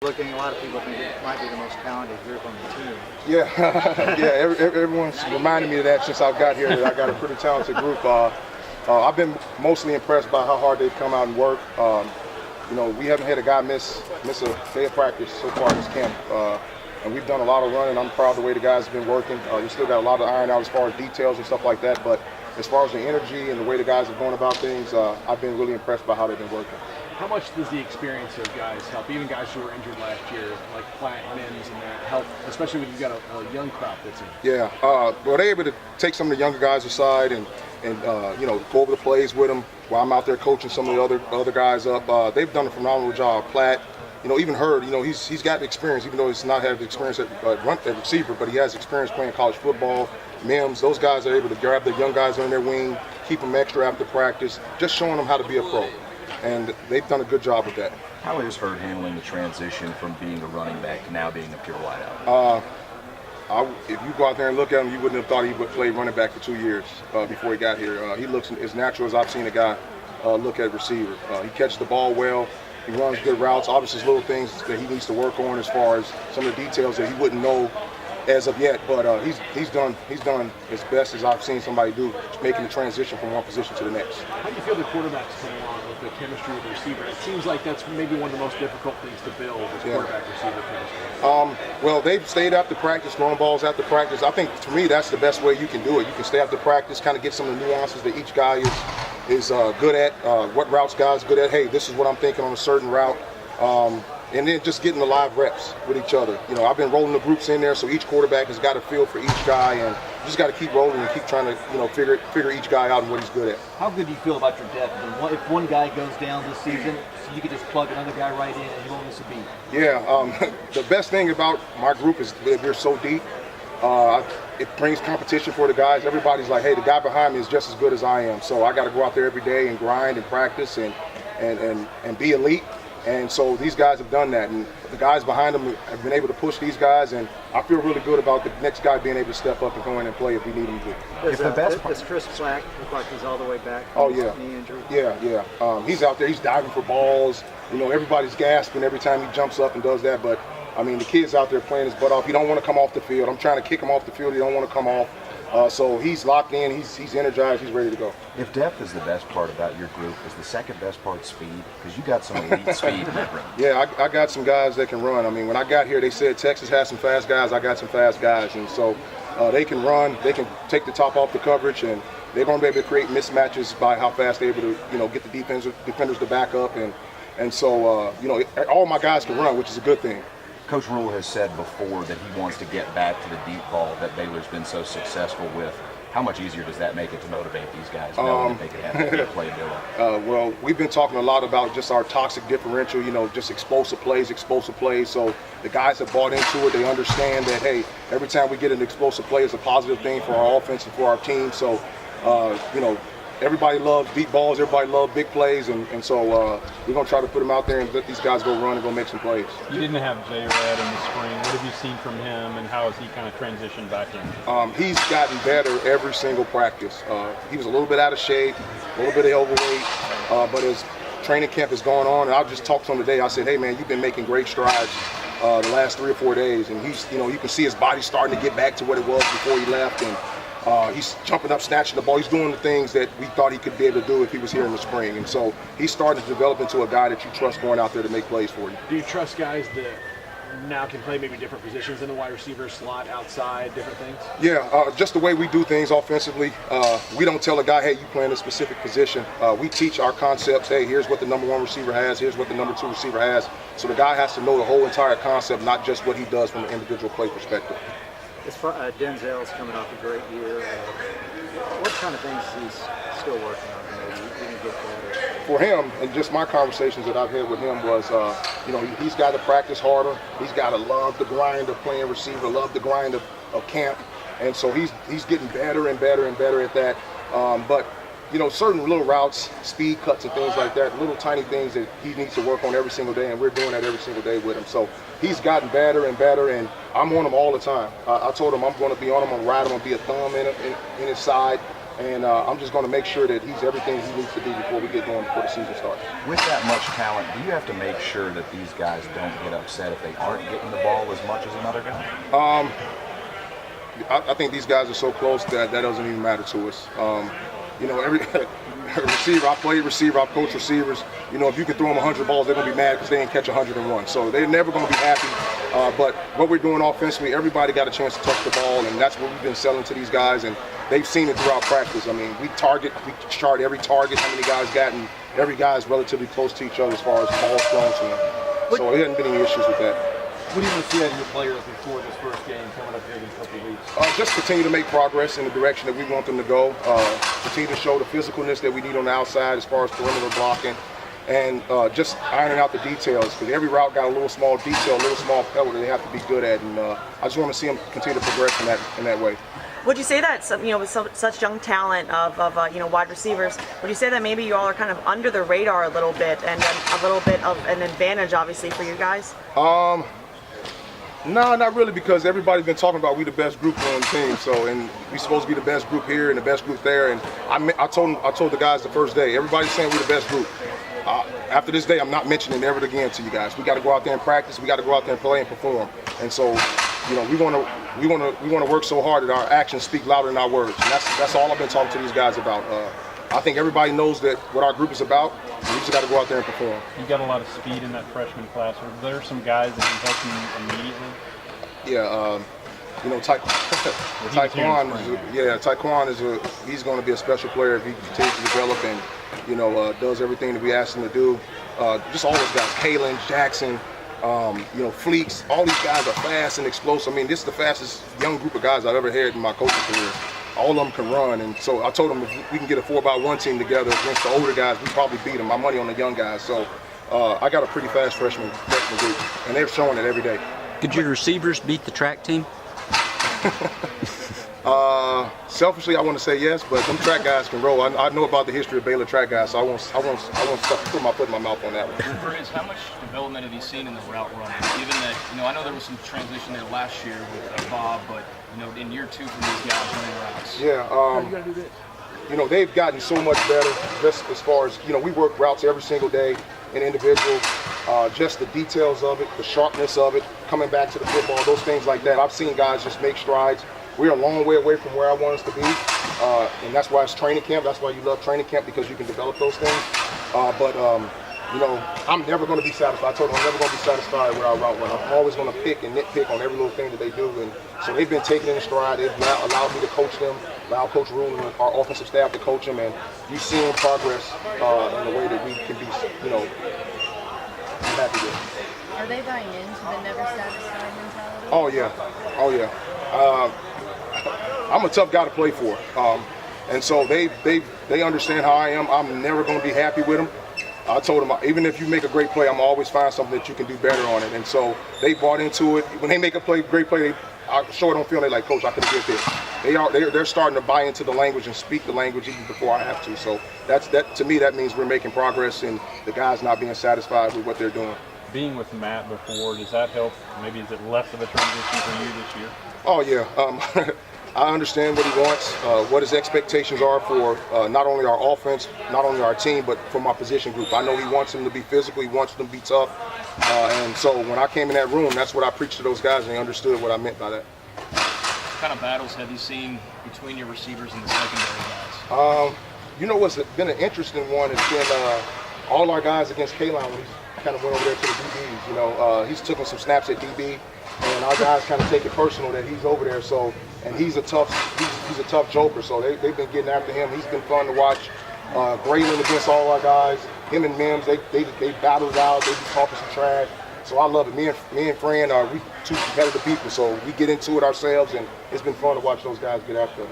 Looking, a lot of people think it might be the most talented group on the team. Yeah, yeah. Everyone's reminded me of that since I got here. That I got a pretty talented group. I've been mostly impressed by how hard they've come out and work. We haven't had a guy miss a day of practice so far this camp, and we've done a lot of running. I'm proud of the way the guys have been working. We still got a lot of iron out as far as details and stuff like that, but as far as the energy and the way the guys are going about things, I've been really impressed by how they've been working. How much does the experience of guys help, even guys who were injured last year, like Platt, Mims, and that help, especially when you've got a young crop that's in? Yeah, well, they're able to take some of the younger guys aside and go over the plays with them while I'm out there coaching some of the other guys up. They've done a phenomenal job. Platt, even Hurd, he's got experience, even though he's not had experience at receiver, but he has experience playing college football. Mims, those guys are able to grab the young guys on their wing, keep them extra after practice, just showing them how to be a pro. And they've done a good job with that. How is Hurd handling the transition from being a running back to now being a pure wideout? If you go out there and look at him, you wouldn't have thought he would play running back for 2 years before he got here. He looks as natural as I've seen a guy look at receiver. He catches the ball well. He runs good routes. Obviously, there's little things that he needs to work on as far as some of the details that he wouldn't know as of yet, but he's done as best as I've seen somebody do, making the transition from one position to the next. How do you feel the quarterbacks come along with the chemistry with the receiver? It seems like that's maybe one of the most difficult things to build is quarterback-receiver chemistry. Well, they've stayed after practice, throwing balls after practice. I think, to me, that's the best way you can do it. You can stay after practice, kind of get some of the nuances that each guy is good at, what routes guys good at. Hey, this is what I'm thinking on a certain route. And then just getting the live reps with each other. I've been rolling the groups in there, so each quarterback has got a feel for each guy, and you just got to keep rolling and keep trying to figure each guy out and what he's good at. How good do you feel about your depth? If one guy goes down this season, so you could just plug another guy right in and he won't miss a beat. Yeah, the best thing about my group is that we're so deep. It brings competition for the guys. Everybody's like, hey, the guy behind me is just as good as I am, so I got to go out there every day and grind and practice and be elite. And so these guys have done that, and the guys behind them have been able to push these guys, and I feel really good about the next guy being able to step up and go in and play if we need him to. Does Chris Platt look like he's all the way back from his yeah. knee injury? Yeah. He's out there, he's diving for balls. Everybody's gasping every time he jumps up and does that, but the kid's out there playing his butt off. He don't want to come off the field. I'm trying to kick him off the field. He don't want to come off. So he's locked in, he's energized, he's ready to go. If depth is the best part about your group, is the second best part speed? Because you got some elite speed in that room. Yeah, I got some guys that can run. When I got here, they said Texas has some fast guys. I got some fast guys, and so they can run, they can take the top off the coverage, and they're going to be able to create mismatches by how fast they're able to get the defenders to back up, and so all my guys can run, which is a good thing. Coach Rule has said before that he wants to get back to the deep ball that Baylor's been so successful with. How much easier does that make it to motivate these guys, knowing that they can have good playability? Well, we've been talking a lot about just our toxic differential, just explosive plays. So the guys have bought into it. They understand that, hey, every time we get an explosive play, it's a positive thing for our offense and for our team. So, everybody loves deep balls. Everybody loves big plays, and so we're going to try to put them out there and let these guys go run and go make some plays. You didn't have J-Rad in the spring. What have you seen from him, and how has he kind of transitioned back in? He's gotten better every single practice. He was a little bit out of shape, a little bit overweight, but as training camp is going on, and I just talked to him today. I said, hey, man, you've been making great strides the last 3 or 4 days, and he's, you can see his body starting to get back to what it was before he left, and he's jumping up, snatching the ball. He's doing the things that we thought he could be able to do if he was here in the spring. And so he's starting to develop into a guy that you trust going out there to make plays for you. Do you trust guys that now can play maybe different positions in the wide receiver slot, outside, different things? Yeah, just the way we do things offensively. We don't tell a guy, hey, you play in a specific position. We teach our concepts. Hey, here's what the number 1 receiver has. Here's what the number 2 receiver has. So the guy has to know the whole entire concept, not just what he does from an individual play perspective. Denzel's coming off a great year. What kind of things is he still working on? You can get better. For him, and just my conversations that I've had with him was, he's got to practice harder. He's got to love the grind of playing receiver, love the grind of camp, and so he's getting better and better and better at that. But certain little routes, speed cuts and things like that, little tiny things that he needs to work on every single day, and we're doing that every single day with him. So he's gotten better and better, and I'm on him all the time. I told him I'm going to be on him, I'm going to ride him, I'm going to be a thumb in his side. And I'm just going to make sure that he's everything he needs to be before we get going, before the season starts. With that much talent, do you have to make sure that these guys don't get upset if they aren't getting the ball as much as another guy? I think these guys are so close that doesn't even matter to us. You know, every receiver, I played receiver, I coached receivers. You know, if you can throw them 100 balls, they're going to be mad because they didn't catch 101. So they're never going to be happy. But what we're doing offensively, everybody got a chance to touch the ball, and that's what we've been selling to these guys, and they've seen it throughout practice. I mean, we chart every target, how many guys got, and every guy is relatively close to each other as far as ball strength. So there hasn't been any issues with that. What do you want to see out of your players before this first game coming up here in a couple of weeks? Just continue to make progress in the direction that we want them to go. Continue to show the physicalness that we need on the outside as far as perimeter blocking. And just ironing out the details, because every route got a little small detail, a little small pebble that they have to be good at. And I just want to see them continue to progress in that way. Would you say that, you know, with such young talent of you know, wide receivers, would you say that maybe you all are kind of under the radar a little bit, and a little bit of an advantage, obviously, for you guys? No, not really, because everybody's been talking about we the best group on the team. So, and we supposed to be the best group here and the best group there. And I told the guys the first day, everybody's saying we're the best group. After this day, I'm not mentioning it ever again to you guys. We got to go out there and practice. We got to go out there and play and perform. And so, you know, we want to work so hard that our actions speak louder than our words. And that's all I've been talking to these guys about. I think everybody knows that what our group is about. We just got to go out there and perform. You got a lot of speed in that freshman class. Are there some guys that can help you immediately? Yeah, you know, Taekwon he's going to be a special player if he continues to develop and, you know, does everything that we asked him to do. Just all those guys, Frisman Jackson, you know, Fleeks, all these guys are fast and explosive. I mean, this is the fastest young group of guys I've ever had in my coaching career. All of them can run, and so I told them if we can get a 4x1 team together against the older guys, we probably beat them. My money on the young guys. So I got a pretty fast freshman group, and they're showing it every day. Could your receivers beat the track team? Selfishly, I want to say yes, but them track guys can roll. I know about the history of Baylor track guys, so I won't put my foot in my mouth on that one. Frizz, how much development have you seen in the route running? Given that, you know, I know there was some transition there last year with Bob, but, you know, in year 2 from these guys running routes. Yeah, you know, they've gotten so much better just as far as, you know, we work routes every single day in individuals. Just the details of it, the sharpness of it, coming back to the football, those things like that. I've seen guys just make strides. We're a long way away from where I want us to be, and that's why it's training camp. That's why you love training camp, because you can develop those things. You know, I'm never going to be satisfied. I told them I'm never going to be satisfied with our route run. I'm always going to pick and nitpick on every little thing that they do, and so they've been taking it in stride. They've allowed me to coach them, allow Coach Rule and our offensive staff to coach them, and you've seen progress in the way that we can be, you know, happy with. Are they buying into the never satisfied mentality? Oh yeah. I'm a tough guy to play for, and so they understand how I am. I'm never going to be happy with them. I told them, even if you make a great play, I'm always find something that you can do better on it. And so they bought into it. When they make a great play, I sure don't feel like, Coach, I could have did this. They're starting to buy into the language and speak the language even before I have to. So that to me, that means we're making progress, and the guys not being satisfied with what they're doing. Being with Matt before, does that help? Maybe is it less of a transition for you this year? Oh yeah, I understand what he wants, what his expectations are for not only our offense, not only our team, but for my position group. I know he wants them to be physical, he wants them to be tough, and so when I came in that room, that's what I preached to those guys, and they understood what I meant by that. What kind of battles have you seen between your receivers and the secondary guys? You know what's been an interesting one has been all our guys against Kaline when he kind of went over there to the DBs. You know, he's taking some snaps at DB, and our guys kind of take it personal that he's over there. So, and he's a tough joker. So they've been getting after him. He's been fun to watch. Graylin against all our guys. Him and Mims, they battle it out. They be talking some trash. So I love it. Me and Fran are we two competitive people. So we get into it ourselves, and it's been fun to watch those guys get after it.